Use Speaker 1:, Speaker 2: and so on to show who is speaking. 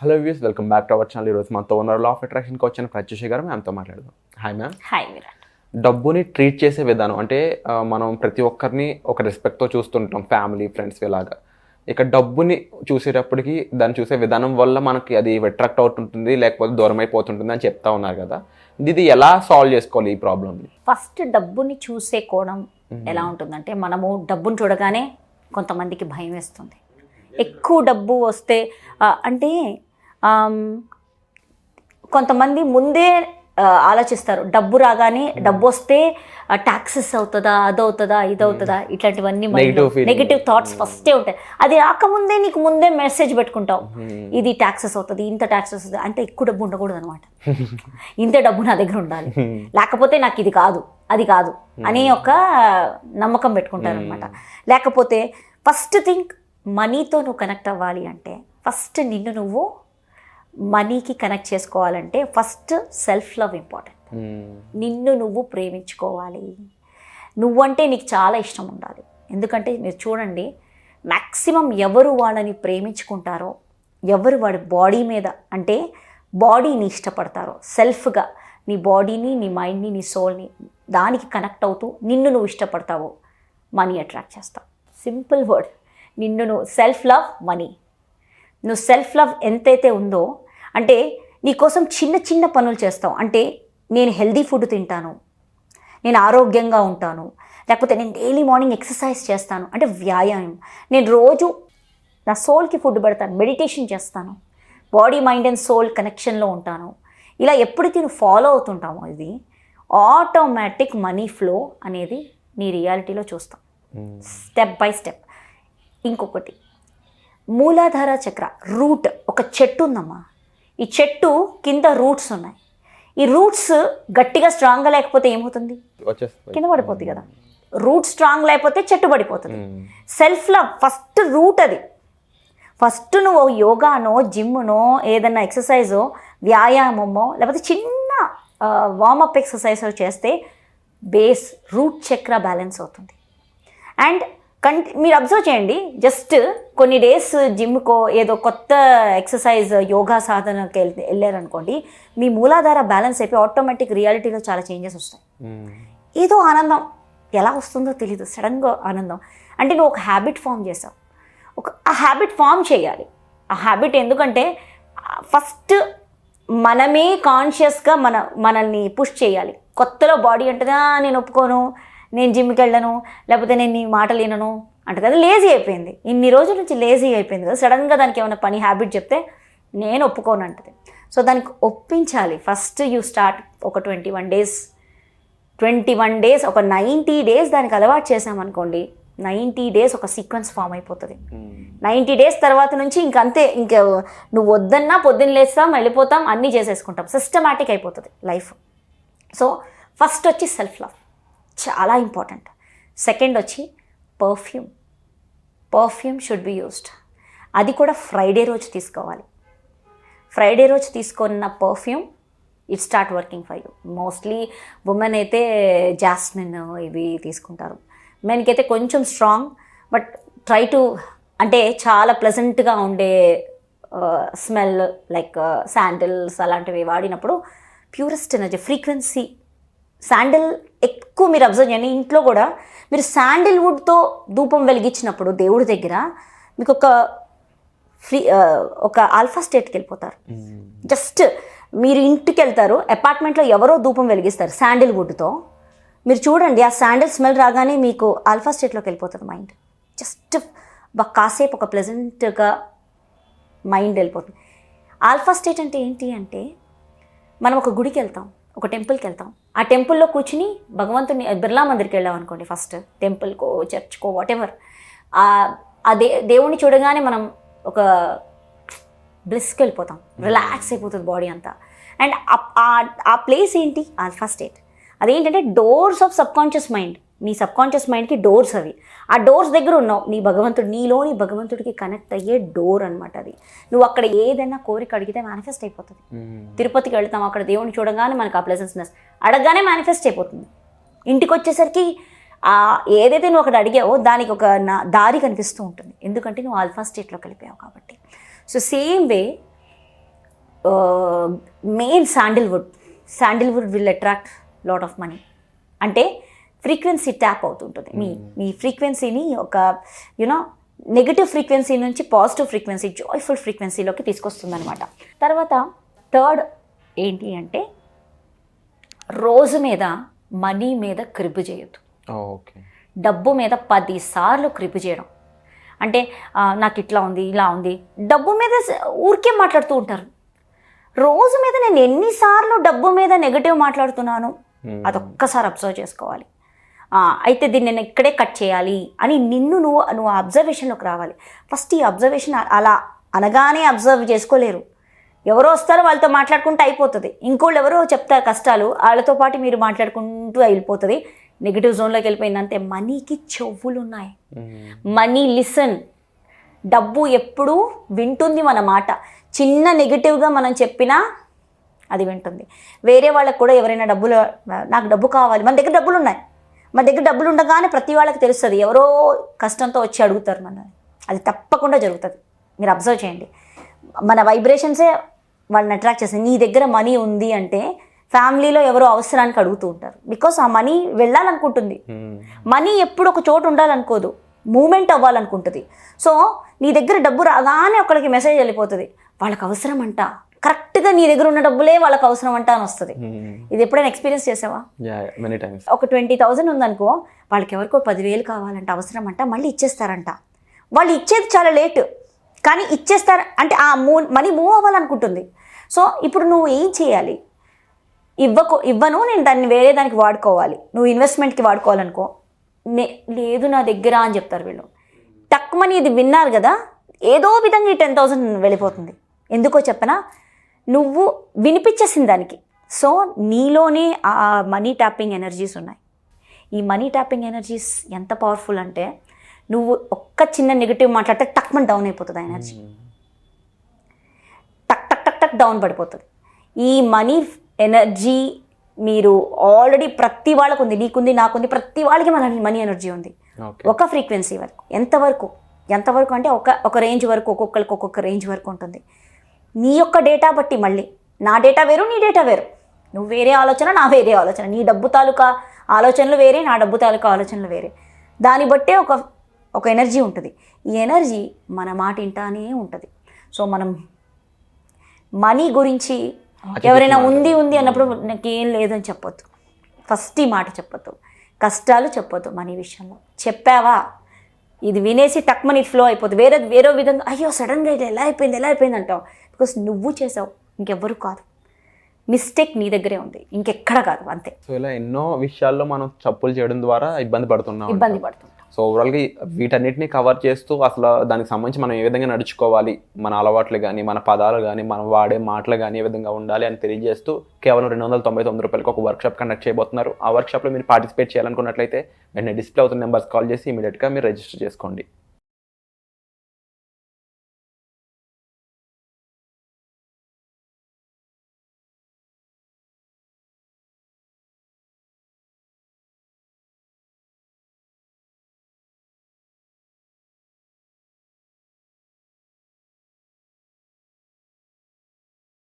Speaker 1: Hello views, welcome back to our channel. ఈరోజు మనతో ఉన్న లా ఆఫ్ అట్రాక్షన్ కోచ్ అని ప్రత్యూష గారు, మ్యామ్తో మాట్లాడదాం. Hi ma'am.
Speaker 2: హాయ్ విరాట్.
Speaker 1: డబ్బుని ట్రీట్ చేసే విధానం అంటే మనం ప్రతి ఒక్కరిని ఒక రెస్పెక్ట్తో చూస్తుంటాం, ఫ్యామిలీ, ఫ్రెండ్స్ ఇలాగా. ఇక డబ్బుని చూసేటప్పటికి దాన్ని చూసే విధానం వల్ల మనకి అది అట్రాక్ట్ అవుతుంటుంది, లేకపోతే దూరం అయిపోతుంటుంది అని చెప్తా ఉన్నారు కదా. ఇది ఎలా సాల్వ్ చేసుకోవాలి ఈ ప్రాబ్లమ్ని?
Speaker 2: ఫస్ట్ డబ్బుని చూసే కోణం ఎలా ఉంటుందంటే, మనము డబ్బుని చూడగానే కొంతమందికి భయం వేస్తుంది. ఎక్కువ డబ్బు వస్తే అంటే కొంతమంది ముందే ఆలోచిస్తారు, డబ్బు రాగానే డబ్బు వస్తే ట్యాక్సెస్ అవుతుందా, అదవుతుందా, ఇదవుతుందా, ఇట్లాంటివన్నీ నెగిటివ్ థాట్స్ ఫస్టే ఉంటాయి. అది రాకముందే నీకు ముందే మెసేజ్ పెట్టుకుంటావు, ఇది ట్యాక్సెస్ అవుతుంది, ఇంత ట్యాక్సెస్ వస్తుంది, అంటే ఎక్కువ డబ్బు ఉండకూడదు అనమాట. ఇంత డబ్బు నా దగ్గర ఉండాలి, లేకపోతే నాకు ఇది కాదు, అది కాదు అని ఒక నమ్మకం పెట్టుకుంటారు అనమాట. లేకపోతే ఫస్ట్ థింగ్, మనీతో నువ్వు కనెక్ట్ అవ్వాలి అంటే ఫస్ట్ నిన్ను నువ్వు మనీకి కనెక్ట్ చేసుకోవాలంటే ఫస్ట్ సెల్ఫ్ లవ్ ఇంపార్టెంట్. నిన్ను నువ్వు ప్రేమించుకోవాలి. నువ్వంటే నీకు చాలా ఇష్టం ఉండాలి. ఎందుకంటే మీరు చూడండి, మ్యాక్సిమం ఎవరు వాళ్ళని ప్రేమించుకుంటారో, ఎవరు వాడి బాడీ మీద అంటే బాడీని ఇష్టపడతారో, సెల్ఫ్గా నీ బాడీని, నీ మైండ్ని, నీ సోల్ని దానికి కనెక్ట్ అవుతూ నిన్ను నువ్వు ఇష్టపడతావో మనీ అట్రాక్ట్ చేస్తావు. సింపుల్ వర్డ్, నిన్ను నువ్వు సెల్ఫ్ లవ్, మనీ. నువ్వు సెల్ఫ్ లవ్ ఎంతైతే ఉందో, అంటే నీకోసం చిన్న చిన్న పనులు చేస్తావు. అంటే నేను హెల్దీ ఫుడ్ తింటాను, నేను ఆరోగ్యంగా ఉంటాను, లేకపోతే నేను డైలీ మార్నింగ్ ఎక్సర్సైజ్ చేస్తాను, అంటే వ్యాయామం. నేను రోజు నా సోల్కి ఫుడ్ పెడతాను, మెడిటేషన్ చేస్తాను, బాడీ, మైండ్ అండ్ సోల్ కనెక్షన్లో ఉంటాను. ఇలా ఎప్పుడైతే నువ్వు ఫాలో అవుతుంటామో ఇది ఆటోమేటిక్ మనీ ఫ్లో అనేది నీ రియాలిటీలో చూస్తాం, స్టెప్ బై స్టెప్. ఇంకొకటి, మూలాధార చక్ర, రూట్. ఒక చెట్టు ఉందమ్మా, ఈ చెట్టు కింద రూట్స్ ఉన్నాయి. ఈ రూట్స్ గట్టిగా స్ట్రాంగ్గా లేకపోతే ఏమవుతుంది? కింద పడిపోతుంది కదా. రూట్ స్ట్రాంగ్ లేకపోతే చెట్టు పడిపోతుంది. Self love first root. అది ఫస్ట్ నువ్వు యోగానో, జిమ్నో, ఏదన్నా ఎక్సర్సైజో, వ్యాయామమో, లేకపోతే చిన్న వార్మప్ ఎక్సర్సైజ్ చేస్తే బేస్ రూట్ చక్ర బ్యాలెన్స్ అవుతుంది. అండ్ మీరు అబ్జర్వ్ చేయండి, జస్ట్ కొన్ని డేస్ జిమ్కో ఏదో కొత్త ఎక్సర్సైజ్, యోగా సాధనకి వెళ్ళారనుకోండి, మీ మూలాధార బ్యాలెన్స్ అయిపోయి ఆటోమేటిక్ రియాలిటీలో చాలా చేంజెస్ వస్తాయి. ఏదో ఆనందం ఎలా వస్తుందో తెలీదు, సడన్గా ఆనందం. అంటే నువ్వు ఒక హ్యాబిట్ ఫామ్ చేసావు, ఆ హ్యాబిట్ ఫామ్ చేయాలి. ఆ హ్యాబిట్ ఎందుకంటే ఫస్ట్ మనమే కాన్షియస్గా మనల్ని పుష్ చేయాలి. కొత్తలో బాడీ అంటదా నేను ఒప్పుకోను, నేను జిమ్కి వెళ్ళను, లేకపోతే నేను నీ మాటలు వినను అంటే అది లేజీ అయిపోయింది. ఇన్ని రోజుల నుంచి లేజీ అయిపోయింది కదా. సడన్గా దానికి ఏమైనా పని హ్యాబిట్ చెప్తే నేను ఒప్పుకోను అంటది. సో దానికి ఒప్పించాలి. ఫస్ట్ యూ స్టార్ట్ ఒక 21 డేస్, ఒక 90 డేస్ దానికి అలవాటు చేసామనుకోండి, 90 డేస్ ఒక సీక్వెన్స్ ఫామ్ అయిపోతుంది. 90 డేస్ తర్వాత నుంచి ఇంకంతే, ఇంకా నువ్వు వద్దన్నా పొద్దున్న లేస్తాం, వెళ్ళిపోతాం, అన్నీ చేసేసుకుంటాం, సిస్టమాటిక్ అయిపోతుంది లైఫ్. సో ఫస్ట్ వచ్చి సెల్ఫ్ లవ్ చాలా ఇంపార్టెంట్. సెకండ్ వచ్చి పర్ఫ్యూమ్ షుడ్ బి యూస్డ్. అది కూడా ఫ్రైడే రోజు తీసుకోవాలి. ఫ్రైడే రోజు తీసుకున్న perfume it start working for you. Mostly women అయితే జాస్మిన్ ఇవి తీసుకుంటారు. మెన్కి అయితే కొంచెం స్ట్రాంగ్, బట్ ట్రై టు అంటే చాలా ప్లెజెంట్గా ఉండే స్మెల్ లైక్ శాండిల్స్ అలాంటివి వాడినప్పుడు ప్యూరెస్ట్ ఎనర్జీ, ఫ్రీక్వెన్సీ. శాండిల్ ఎక్కువ మీరు అబ్జర్వ్ చేయండి, ఇంట్లో కూడా మీరు శాండిల్వుడ్తో ధూపం వెలిగించినప్పుడు దేవుడి దగ్గర మీకు ఒక ఆల్ఫా స్టేట్కి వెళ్ళిపోతారు. జస్ట్ మీరు ఇంటికి వెళ్తారు, అపార్ట్మెంట్లో ఎవరో ధూపం వెలిగిస్తారు శాండిల్వుడ్తో, మీరు చూడండి, ఆ శాండిల్ స్మెల్ రాగానే మీకు ఆల్ఫా స్టేట్లోకి వెళ్ళిపోతుంది మైండ్. జస్ట్ కాసేపు ఒక ప్లెజెంట్గా మైండ్ వెళ్ళిపోతుంది. ఆల్ఫా స్టేట్ అంటే ఏంటి అంటే, మనం ఒక గుడికి వెళ్తాం, ఒక టెంపుల్కి వెళ్తాం, ఆ టెంపుల్లో కూర్చుని భగవంతుని, బిర్లా మందిర్కి వెళ్ళాం అనుకోండి, ఫస్ట్ టెంపుల్కో, చర్చ్కో, వాటెవర్, దేవుణ్ణి చూడగానే మనం ఒక బ్లిస్కి వెళ్ళిపోతాం, రిలాక్స్ అయిపోతుంది బాడీ అంతా. అండ్ ఆ ప్లేస్ ఏంటి? Alpha state. అదేంటంటే డోర్స్ ఆఫ్ సబ్కాన్షియస్ మైండ్. నీ సబ్కాన్షియస్ మైండ్కి డోర్స్ అవి. ఆ డోర్స్ దగ్గర ఉన్నావు, నీ భగవంతుడు, నీలోని భగవంతుడికి కనెక్ట్ అయ్యే డోర్ అనమాట అది. నువ్వు అక్కడ ఏదైనా కోరిక అడిగితే మేనిఫెస్ట్ అయిపోతుంది. తిరుపతికి వెళ్తాం, అక్కడ దేవుని చూడగానే మనకు ఆ ప్లెజెన్స్నెస్ అడగగానే మేనిఫెస్ట్ అయిపోతుంది. ఇంటికి వచ్చేసరికి ఏదైతే నువ్వు అక్కడ అడిగావో దానికి ఒక దారి కనిపిస్తూ ఉంటుంది, ఎందుకంటే నువ్వు ఆల్ఫా స్టేట్లోకి వెళ్ళిపోయావు కాబట్టి. So same way main Sandalwood will attract lot of money. అంటే ఫ్రీక్వెన్సీ ట్యాప్ అవుతుంటుంది. మీ ఫ్రీక్వెన్సీని ఒక యూనో నెగిటివ్ ఫ్రీక్వెన్సీ నుంచి పాజిటివ్ ఫ్రీక్వెన్సీ, జాయ్ఫుల్ ఫ్రీక్వెన్సీలోకి తీసుకొస్తుంది అనమాట. తర్వాత థర్డ్ ఏంటి అంటే రోజు మీద మనీ మీద క్రిబు చేయొద్దు.
Speaker 1: ఓకే.
Speaker 2: డబ్బు మీద 10 సార్లు క్రిబు చేయడం అంటే నాకు ఇట్లా ఉంది ఇలా ఉంది, డబ్బు మీద ఊరికే మాట్లాడుతూ ఉంటారు. రోజు మీద నేను ఎన్నిసార్లు డబ్బు మీద నెగిటివ్ మాట్లాడుతున్నాను అదొక్కసారి అబ్జర్వ్ చేసుకోవాలి. అయితే దీన్ని నేను ఇక్కడే కట్ చేయాలి అని నువ్వు అబ్జర్వేషన్లోకి రావాలి. ఫస్ట్ ఈ అబ్జర్వేషన్ అలా అనగానే అబ్జర్వ్ చేసుకోలేరు. ఎవరో వస్తారో వాళ్ళతో మాట్లాడుకుంటూ అయిపోతుంది. ఇంకోళ్ళు ఎవరో చెప్తారు కష్టాలు, వాళ్ళతో పాటు మీరు మాట్లాడుకుంటూ అయిపోతుంది. నెగిటివ్ జోన్లోకి వెళ్ళిపోయిందంటే మనీకి చెవులు ఉన్నాయి. Money listen. డబ్బు ఎప్పుడూ వింటుంది మన మాట. చిన్న నెగిటివ్గా మనం చెప్పినా అది వింటుంది. వేరే వాళ్ళకి కూడా ఎవరైనా నాకు డబ్బు కావాలి, మన దగ్గర డబ్బులు ఉన్నాయి, మన దగ్గర డబ్బులు ఉండగానే ప్రతి వాళ్ళకి తెలుస్తుంది ఎవరో కష్టంతో వచ్చి అడుగుతారు మనల్ని. అది తప్పకుండా జరుగుతుంది. మీరు అబ్జర్వ్ చేయండి. మన వైబ్రేషన్సే వాళ్ళని అట్రాక్ట్ చేస్తాయి. నీ దగ్గర మనీ ఉంది అంటే ఫ్యామిలీలో ఎవరో అవసరానికి అడుగుతూ ఉంటారు. బికాస్ ఆ మనీ వెళ్ళాలనుకుంటుంది. మనీ ఎప్పుడు ఒక చోటు ఉండాలనుకోదు, మూమెంట్ అవ్వాలనుకుంటుంది. సో నీ దగ్గర డబ్బు రాగానే ఒకరికి మెసేజ్ వెళ్ళిపోతుంది, వాళ్ళకి అవసరం అంట, కరెక్ట్గా నీ దగ్గర ఉన్న డబ్బులే వాళ్ళకి అవసరం అంట అని వస్తుంది. ఇది ఎప్పుడైనా ఎక్స్పీరియన్స్ చేసావా? ఒక 20,000 ఉందనుకో, వాళ్ళకి ఎవరికో 10,000 కావాలంట, అవసరం అంట, మళ్ళీ ఇచ్చేస్తారంట. వాళ్ళు ఇచ్చేది చాలా లేట్, కానీ ఇచ్చేస్తారు అంటే ఆ మనీ మూవ్ అవ్వాలనుకుంటుంది. సో ఇప్పుడు నువ్వు ఏం చేయాలి? ఇవ్వను, నేను దాన్ని వేరే దానికి వాడుకోవాలి, నువ్వు ఇన్వెస్ట్మెంట్కి వాడుకోవాలనుకో, లేదు నా దగ్గర అని చెప్తారు వీళ్ళు. టక్మని ఇది విన్నారు కదా, ఏదో విధంగా ఈ 10,000 వెళ్ళిపోతుంది. ఎందుకో చెప్పనా, నువ్వు వినిపించేసిన దానికి. సో నీలోనే ఆ మనీ ట్యాపింగ్ ఎనర్జీస్ ఉన్నాయి. ఈ మనీ ట్యాపింగ్ ఎనర్జీస్ ఎంత పవర్ఫుల్ అంటే, నువ్వు ఒక్క చిన్న నెగిటివ్ మాట్లాడితే టక్మని డౌన్ అయిపోతుంది ఆ ఎనర్జీ. టక్ టక్ టక్ టక్ డౌన్ పడిపోతుంది. ఈ మనీ ఎనర్జీ మీరు ఆల్రెడీ ప్రతి వాళ్ళకు ఉంది, నీకుంది, నాకుంది, ప్రతి వాళ్ళకి మన మనీ ఎనర్జీ ఉంది. ఒక ఫ్రీక్వెన్సీ వరకు. ఎంతవరకు అంటే ఒక రేంజ్ వరకు, ఒక్కొక్కరికి ఒక్కొక్క రేంజ్ వరకు ఉంటుంది. నీ యొక్క డేటా బట్టి, మళ్ళీ నా డేటా వేరు, నీ డేటా వేరు, నువ్వు వేరే ఆలోచన, నా వేరే ఆలోచన, నీ డబ్బు తాలూకా ఆలోచనలు వేరే, నా డబ్బు తాలూకా ఆలోచనలు వేరే. దాన్ని బట్టే ఒక ఎనర్జీ ఉంటుంది. ఈ ఎనర్జీ మన మాట ఇంటానే ఉంటుంది. సో మనం మనీ గురించి ఎవరైనా ఉంది అన్నప్పుడు నాకేం లేదని చెప్పొద్దు. ఫస్ట్ ఈ మాట చెప్పొద్దు. కష్టాలు చెప్పొద్దు మనీ విషయంలో. చెప్పావా, ఇది వినేసి టక్మని ఫ్లో అయిపోతుంది. వేరే విధంగా అయ్యో సడన్గా ఇది ఎలా అయిపోయింది అంటావు. బికాస్ నువ్వు చేసావు, ఇంకెవ్వరు కాదు. మిస్టేక్ నీ దగ్గరే ఉంది, ఇంకెక్కడ కాదు, అంతే.
Speaker 1: సో ఇలా ఎన్నో విషయాల్లో మనం తప్పులు చేయడం ద్వారా ఇబ్బంది పడుతున్నాం. సో ఓవరాల్గా వీటన్నిటిని కవర్ చేస్తూ అసలు దానికి సంబంధించి మనం ఏ విధంగా నడుచుకోవాలి, మన అలవాట్లు కానీ, మన పదాలు కానీ, మనం వాడే మాటలు కానీ ఏ విధంగా ఉండాలి అని తెలియజేస్తూ కేవలం 299 రూపాయలకి ఒక వర్క్షాప్ కండక్ట్ చేయబోతున్నారు. ఆ వర్క్షాప్లో మీరు పార్టిసిపేట్ చేయాలనుకున్నట్లయితే వెంటనే డిస్ప్లే అవుతున్న నెంబర్స్ కాల్ చేసి ఇమీడియట్గా మీరు రిజిస్టర్ చేసుకోండి.